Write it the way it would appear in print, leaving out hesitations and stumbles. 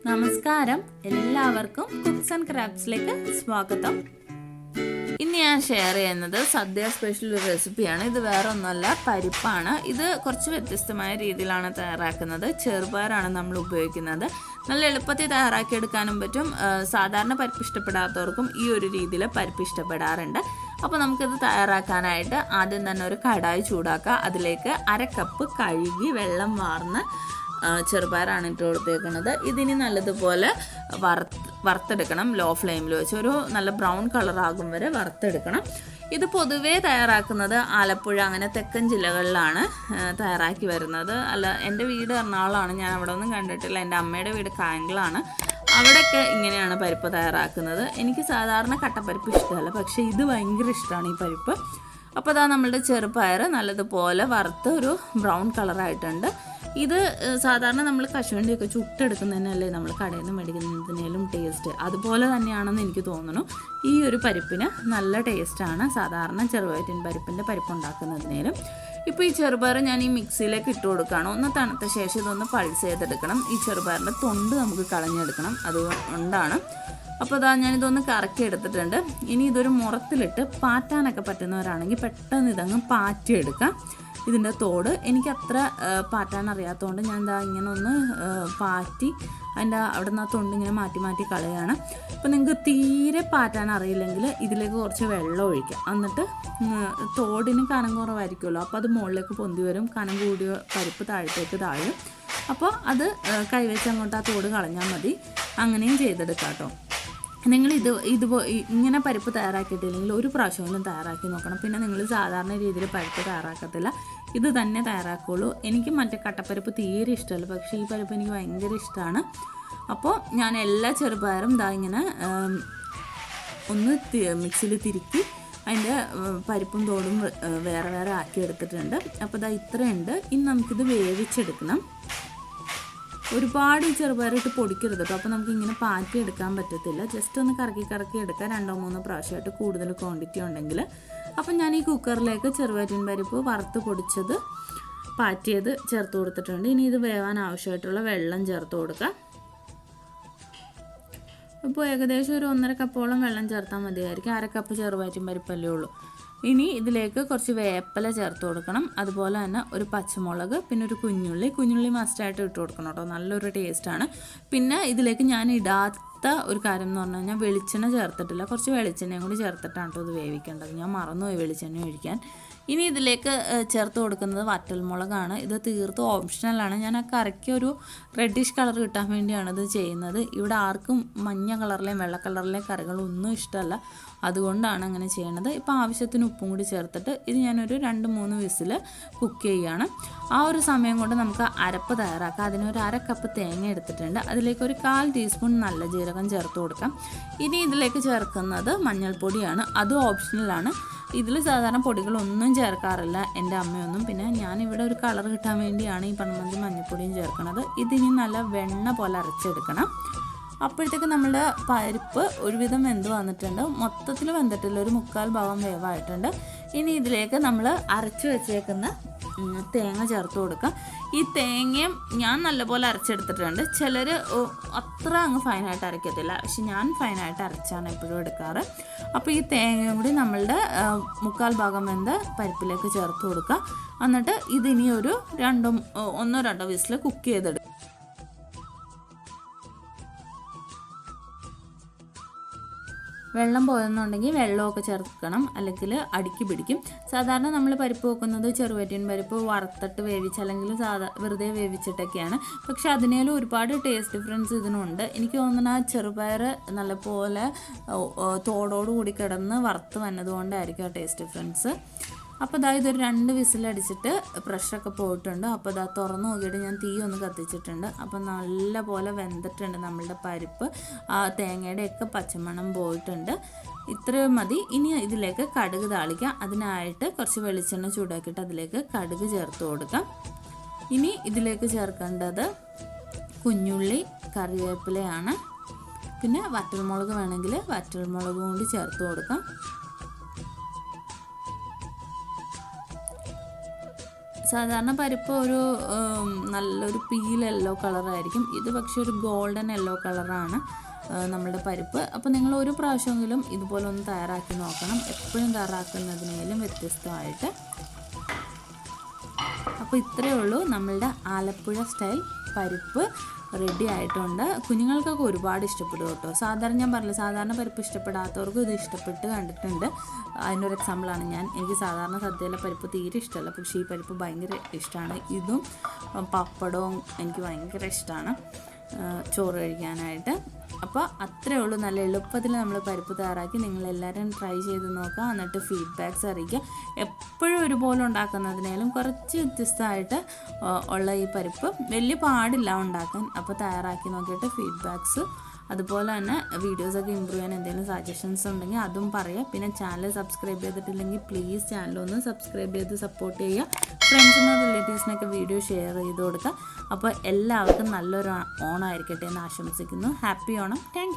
നമസ്കാരം, എല്ലാവർക്കും cooks and ക്രാഫ്റ്റ്സിലേക്ക് സ്വാഗതം. ഇന്ന് ഞാൻ ഷെയർ ചെയ്യുന്നത് സദ്യ സ്പെഷ്യൽ റെസിപ്പിയാണ്. ഇത് വേറെ ഒന്നുമല്ല, പരിപ്പാണ്. ഇത് കുറച്ച് വ്യത്യസ്തമായ രീതിയിലാണ് തയ്യാറാക്കുന്നത്. ചെറുപയറാണ് നമ്മൾ ഉപയോഗിക്കുന്നത്. നല്ല എളുപ്പത്തിൽ തയ്യാറാക്കിയെടുക്കാനും പറ്റും. സാധാരണ പരിപ്പ് ഇഷ്ടപ്പെടാത്തവർക്കും ഈ ഒരു രീതിയിൽ പരിപ്പ് ഇഷ്ടപ്പെടാറുണ്ട്. അപ്പോൾ നമുക്കിത് തയ്യാറാക്കാനായിട്ട് ആദ്യം തന്നെ ഒരു കടായി ചൂടാക്കുക. അതിലേക്ക് 1/2 കപ്പ് കഴുകി വെള്ളം വാർന്ന് ചെറുപയറാണ് ഇട്ട് കൊടുത്തേക്കുന്നത്. ഇതിനി നല്ലതുപോലെ വറുത്തെടുക്കണം. ലോ ഫ്ലെയിമിൽ വെച്ച് ഒരു നല്ല ബ്രൗൺ കളറാകും വരെ വറുത്തെടുക്കണം. ഇത് പൊതുവേ തയ്യാറാക്കുന്നത് ആലപ്പുഴ അങ്ങനെ തെക്കൻ ജില്ലകളിലാണ് തയ്യാറാക്കി വരുന്നത്. അല്ല, എൻ്റെ വീട് എറണാകുളമാണ്. ഞാൻ അവിടെ ഒന്നും കണ്ടിട്ടില്ല. എൻ്റെ അമ്മയുടെ വീട് കായംകുളമാണ്. അവിടെയൊക്കെ ഇങ്ങനെയാണ് പരിപ്പ് തയ്യാറാക്കുന്നത്. എനിക്ക് സാധാരണ കട്ടപ്പരിപ്പ് ഇഷ്ടമല്ല, പക്ഷേ ഇത് ഭയങ്കര ഇഷ്ടമാണ് ഈ പരിപ്പ്. അപ്പോൾ അതാ നമ്മളുടെ ചെറുപയർ നല്ലതുപോലെ വറുത്ത് ഒരു ബ്രൗൺ കളറായിട്ടുണ്ട്. ഇത് സാധാരണ നമ്മൾ കശുവണ്ടിയൊക്കെ ചുട്ടെടുക്കുന്നതിനല്ലേ നമ്മൾ കടയിൽ നിന്ന് മേടിക്കുന്നതിനേലും ടേസ്റ്റ്. അതുപോലെ തന്നെയാണെന്ന് എനിക്ക് തോന്നുന്നു. ഈ ഒരു പരിപ്പിന് നല്ല ടേസ്റ്റാണ് സാധാരണ ചെറുപയറ്റിൻ പരിപ്പിൻ്റെ പരിപ്പുണ്ടാക്കുന്നതിനേലും. ഇപ്പോൾ ഈ ചെറുപയർ ഞാൻ ഈ മിക്സിയിലേക്ക് ഇട്ട് കൊടുക്കുകയാണ്. ഒന്ന് തണുത്ത ശേഷം ഇതൊന്ന് പൾസ് ചെയ്തെടുക്കണം. ഈ ചെറുപയറിൻ്റെ തൊണ്ട് നമുക്ക് കളഞ്ഞെടുക്കണം. അതുകൊണ്ടാണ്. അപ്പോൾ അതാ ഞാനിതൊന്ന് കറക്കി എടുത്തിട്ടുണ്ട്. ഇനി ഇതൊരു മുറത്തിലിട്ട് പാറ്റാനൊക്കെ പറ്റുന്നവരാണെങ്കിൽ പെട്ടെന്ന് ഇതങ്ങ് പാറ്റിയെടുക്കാം. ഇതിൻ്റെ തോട് എനിക്കത്ര പാറ്റാൻ അറിയാത്തതുകൊണ്ട് ഞാൻ ഇതാ ഇങ്ങനെ ഒന്ന് പാറ്റി അതിൻ്റെ അവിടെ നിന്ന് ആ തൊണ്ട് ഇങ്ങനെ മാറ്റി മാറ്റി കളയാണ്. അപ്പോൾ നിങ്ങൾക്ക് തീരെ പാറ്റാൻ അറിയില്ലെങ്കിൽ ഇതിലേക്ക് കുറച്ച് വെള്ളം ഒഴിക്കാം. എന്നിട്ട് തോടിന് കനം കുറവായിരിക്കുമല്ലോ, അപ്പോൾ അത് മുകളിലേക്ക് പൊന്തി വരും. കനം കൂടിയ പരിപ്പ് താഴത്തേക്ക് താഴും. അപ്പോൾ അത് കൈവച്ച് അങ്ങോട്ട് ആ തോട് കളഞ്ഞാൽ മതി. അങ്ങനെയും ചെയ്തെടുക്കാം കേട്ടോ. നിങ്ങൾ ഇങ്ങനെ പരിപ്പ് തയ്യാറാക്കിയിട്ടില്ലെങ്കിൽ ഒരു പ്രാവശ്യമെങ്കിലും തയ്യാറാക്കി നോക്കണം. പിന്നെ നിങ്ങൾ സാധാരണ രീതിയിൽ പരിപ്പ് തയ്യാറാക്കത്തില്ല, ഇത് തന്നെ തയ്യാറാക്കുള്ളൂ. എനിക്ക് മറ്റേ കട്ടപ്പരിപ്പ് തീരെ ഇഷ്ടമല്ല, പക്ഷേ ഈ പരിപ്പ് എനിക്ക് ഭയങ്കര ഇഷ്ടമാണ്. അപ്പോൾ ഞാൻ എല്ലാ ചെറുപയറും ഇതാ ഇങ്ങനെ ഒന്ന് മിക്സിയിൽ തിരുക്കി അതിൻ്റെ പരിപ്പും തോടും വേറെ വേറെ ആക്കി എടുത്തിട്ടുണ്ട്. അപ്പോൾ ഇതാ ഇത്രയുണ്ട്. ഇനി നമുക്കിത് വേവിച്ചെടുക്കണം. ഒരുപാട് ഈ ചെറുപയറിട്ട് പൊടിക്കരുത് കേട്ടോ. അപ്പോൾ നമുക്ക് ഇങ്ങനെ പാറ്റി എടുക്കാൻ പറ്റത്തില്ല. ജസ്റ്റ് ഒന്ന് കറക്കി എടുക്കുക 2-3 പ്രാവശ്യമായിട്ട് കൂടുതൽ ക്വാണ്ടിറ്റി ഉണ്ടെങ്കിൽ. അപ്പം ഞാൻ ഈ കുക്കറിലേക്ക് ചെറുപയറ്റിൻ പരിപ്പ് വറുത്ത് പൊടിച്ചത് പാറ്റിയത് ചേർത്ത് കൊടുത്തിട്ടുണ്ട്. ഇനി ഇത് വേവാൻ ആവശ്യമായിട്ടുള്ള വെള്ളം ചേർത്ത് കൊടുക്കാം. ഇപ്പോൾ ഏകദേശം ഒരു 1.5 കപ്പോളം വെള്ളം ചേർത്താൽ മതിയായിരിക്കും. 1/2 കപ്പ് ചെറുപയറ്റിൻ പരിപ്പല്ലേ ഉള്ളൂ. ഇനി ഇതിലേക്ക് കുറച്ച് വേപ്പില ചേർത്ത് കൊടുക്കണം. അതുപോലെ തന്നെ ഒരു പച്ചമുളക്, പിന്നെ ഒരു കുഞ്ഞുള്ളി മസ്റ്റായിട്ട് ഇട്ട് കൊടുക്കണം കേട്ടോ. നല്ലൊരു ടേസ്റ്റാണ്. പിന്നെ ഇതിലേക്ക് ഞാൻ ഇടാത്ത ഒരു കാര്യം എന്ന് പറഞ്ഞു കഴിഞ്ഞാൽ വെളിച്ചെണ്ണ ചേർത്തിട്ടില്ല. കുറച്ച് വെളിച്ചെണ്ണയും കൂടി ചേർത്തിട്ടാണ് കേട്ടോ ഇത് വേവിക്കേണ്ടത്. ഞാൻ മറന്നുപോയി വെളിച്ചെണ്ണ ഒഴിക്കാൻ. ഇനി ഇതിലേക്ക് ചേർത്ത് കൊടുക്കുന്നത് വറ്റൽമുളകാണ്. ഇത് തീർത്തും ഓപ്ഷണലാണ്. ഞാൻ ആ കറിക്ക് ഒരു റെഡിഷ് കളർ കിട്ടാൻ വേണ്ടിയാണ് ഇത് ചെയ്യുന്നത്. ഇവിടെ ആർക്കും മഞ്ഞ കളറിലെയും വെള്ള കളറിലെയും കറികളൊന്നും ഇഷ്ടമല്ല, അതുകൊണ്ടാണ് അങ്ങനെ ചെയ്യണത്. ഇപ്പോൾ ആവശ്യത്തിന് ഉപ്പും കൂടി ചേർത്തിട്ട് ഇത് ഞാനൊരു 2-3 വിസിൽ കുക്ക് ചെയ്യുകയാണ്. ആ ഒരു സമയം കൊണ്ട് നമുക്ക് അരപ്പ് തയ്യാറാക്കാം. അതിനൊരു 1/2 കപ്പ് തേങ്ങ എടുത്തിട്ടുണ്ട്. അതിലേക്ക് ഒരു 1/4 ടീസ്പൂൺ നല്ല ജീരകം ചേർത്ത് കൊടുക്കാം. ഇനി ഇതിലേക്ക് ചേർക്കുന്നത് മഞ്ഞൾപ്പൊടിയാണ്. അതും ഓപ്ഷണലാണ്. ഇതിൽ സാധാരണ പൊടികളൊന്നും ചേർക്കാറില്ല എൻ്റെ അമ്മയൊന്നും. പിന്നെ ഞാനിവിടെ ഒരു കളർ കിട്ടാൻ വേണ്ടിയാണ് ഈ പണമന്തി മഞ്ഞൾപ്പൊടിയും ചേർക്കുന്നത്. ഇതിനി നല്ല വെണ്ണ പോലെ അരച്ചെടുക്കണം. അപ്പോഴത്തേക്ക് നമ്മുടെ പരിപ്പ് ഒരുവിധം വെന്ത് വന്നിട്ടുണ്ട്. മൊത്തത്തിൽ വെന്തിട്ടില്ല, ഒരു 1/4 ഭാഗം വേവായിട്ടുണ്ട്. ഇനി ഇതിലേക്ക് നമ്മൾ അരച്ച് വെച്ചേക്കുന്ന തേങ്ങ ചേർത്ത് കൊടുക്കാം. ഈ തേങ്ങയും ഞാൻ നല്ലപോലെ അരച്ചെടുത്തിട്ടുണ്ട്. ചിലർ അത്ര അങ്ങ് ഫൈനായിട്ട് അരയ്ക്കത്തില്ല, പക്ഷെ ഞാൻ ഫൈനായിട്ട് അരച്ചാണ് എപ്പോഴും എടുക്കാറ്. അപ്പോൾ ഈ തേങ്ങയും കൂടി നമ്മളുടെ 1/4 ഭാഗം വെന്ത പരിപ്പിലേക്ക് ചേർത്ത് കൊടുക്കുക. എന്നിട്ട് ഇതിനി ഒരു 1-2 വിസിൽ കുക്ക് ചെയ്തെടുക്കുക. വെള്ളം പോയെന്നുണ്ടെങ്കിൽ വെള്ളമൊക്കെ ചേർക്കണം, അല്ലെങ്കിൽ അടുക്കി പിടിക്കും. സാധാരണ നമ്മൾ പരിപ്പ് വെക്കുന്നത് ചെറുപയറ്റിൻ പരിപ്പ് വറുത്തിട്ട് വേവിച്ച് അല്ലെങ്കിൽ വെറുതെ വേവിച്ചിട്ടൊക്കെയാണ്. പക്ഷെ അതിനേലും ഒരുപാട് ടേസ്റ്റ് ഡിഫറൻസ് ഇതിനുണ്ട്. എനിക്ക് തോന്നുന്നു ആ ചെറുപയർ നല്ലപോലെ തോടോടുകൂടി കിടന്ന് വറുത്ത് വന്നതുകൊണ്ടായിരിക്കും ആ ടേസ്റ്റ് ഡിഫറൻസ്. അപ്പോൾ ഇതാ ഇതൊരു 2 വിസിലടിച്ചിട്ട് പ്രഷറൊക്കെ പോയിട്ടുണ്ട്. അപ്പോൾ ഇതാ തുറന്ന് നോക്കിയിട്ട് ഞാൻ തീ ഒന്ന് കത്തിച്ചിട്ടുണ്ട്. അപ്പോൾ നല്ല പോലെ വെന്തിട്ടുണ്ട് നമ്മളുടെ പരിപ്പ്. ആ തേങ്ങയുടെയൊക്കെ പച്ചമണം പോയിട്ടുണ്ട്. ഇത്രയും മതി. ഇനി ഇതിലേക്ക് കടുക് താളിക്കാം. അതിനായിട്ട് കുറച്ച് വെളിച്ചെണ്ണ ചൂടാക്കിയിട്ട് അതിലേക്ക് കടുക് ചേർത്ത് കൊടുക്കാം. ഇനി ഇതിലേക്ക് ചേർക്കേണ്ടത് കുഞ്ഞുള്ളി, കറിവേപ്പിലയാണ്. പിന്നെ വറ്റൽമുളക് വേണമെങ്കിൽ വറ്റൽമുളകും കൂടി ചേർത്ത് കൊടുക്കാം. സാധാരണ പരിപ്പ് ഒരു നല്ലൊരു പീൽ യെല്ലോ കളറായിരിക്കും. ഇത് പക്ഷേ ഒരു ഗോൾഡൻ യെല്ലോ കളറാണ് നമ്മളുടെ പരിപ്പ്. അപ്പോൾ നിങ്ങൾ ഒരു പ്രാവശ്യമെങ്കിലും ഇതുപോലെ ഒന്ന് തയ്യാറാക്കി നോക്കണം, എപ്പോഴും തയ്യാറാക്കുന്നതിനേലും വ്യത്യസ്തമായിട്ട്. അപ്പോൾ ഇത്രയേ ഉള്ളൂ, നമ്മളുടെ ആലപ്പുഴ സ്റ്റൈൽ പരിപ്പ് റെഡി ആയിട്ടുണ്ട്. കുഞ്ഞുങ്ങൾക്കൊക്കെ ഒരുപാട് ഇഷ്ടപ്പെടും കേട്ടോ. സാധാരണ ഞാൻ പറഞ്ഞില്ല, സാധാരണ പരിപ്പ് ഇഷ്ടപ്പെടാത്തവർക്കും ഇത് ഇഷ്ടപ്പെട്ട് കണ്ടിട്ടുണ്ട്. അതിൻ്റെ ഒരു എക്സാമ്പിളാണ് ഞാൻ. എനിക്ക് സാധാരണ സദ്യയിലെ പരിപ്പ് തീരെ ഇഷ്ടമല്ല, പക്ഷേ ഈ പരിപ്പ് ഭയങ്കര ഇഷ്ടമാണ്. ഇതും പപ്പടവും എനിക്ക് ഭയങ്കര ഇഷ്ടമാണ് ചോറ് കഴിക്കാനായിട്ട്. അപ്പോൾ അത്രയേ ഉള്ളൂ, നല്ല എളുപ്പത്തിൽ നമ്മൾ പരിപ്പ് തയ്യാറാക്കി. നിങ്ങളെല്ലാവരും ട്രൈ ചെയ്ത് നോക്കുക, എന്നിട്ട് ഫീഡ്ബാക്ക്സ് അറിയിക്കുക. എപ്പോഴും ഒരുപോലെ ഉണ്ടാക്കുന്നതിനേലും കുറച്ച് വ്യത്യസ്തമായിട്ട് ഉള്ള ഈ പരിപ്പ് വലിയ പാടില്ല ഉണ്ടാക്കാൻ. അപ്പോൾ തയ്യാറാക്കി നോക്കിയിട്ട് ഫീഡ്ബാക്ക്സ്, അതുപോലെ തന്നെ വീഡിയോസൊക്കെ ഇമ്പ്രൂവ് ചെയ്യാൻ എന്തെങ്കിലും സജഷൻസ് ഉണ്ടെങ്കിൽ അതും പറയാം. പിന്നെ ചാനൽ സബ്സ്ക്രൈബ് ചെയ്തിട്ടില്ലെങ്കിൽ പ്ലീസ് ചാനലൊന്ന് സബ്സ്ക്രൈബ് ചെയ്ത് സപ്പോർട്ട് ചെയ്യുക. ഫ്രണ്ട്സിനും റിലേറ്റീവ്സിനൊക്കെ വീഡിയോ ഷെയർ ചെയ്ത് കൊടുക്കുക. അപ്പോൾ എല്ലാവർക്കും നല്ലൊരു ഓണമായിരിക്കട്ടെ എന്ന് ആശംസിക്കുന്നു. ഹാപ്പി ഓണം. താങ്ക്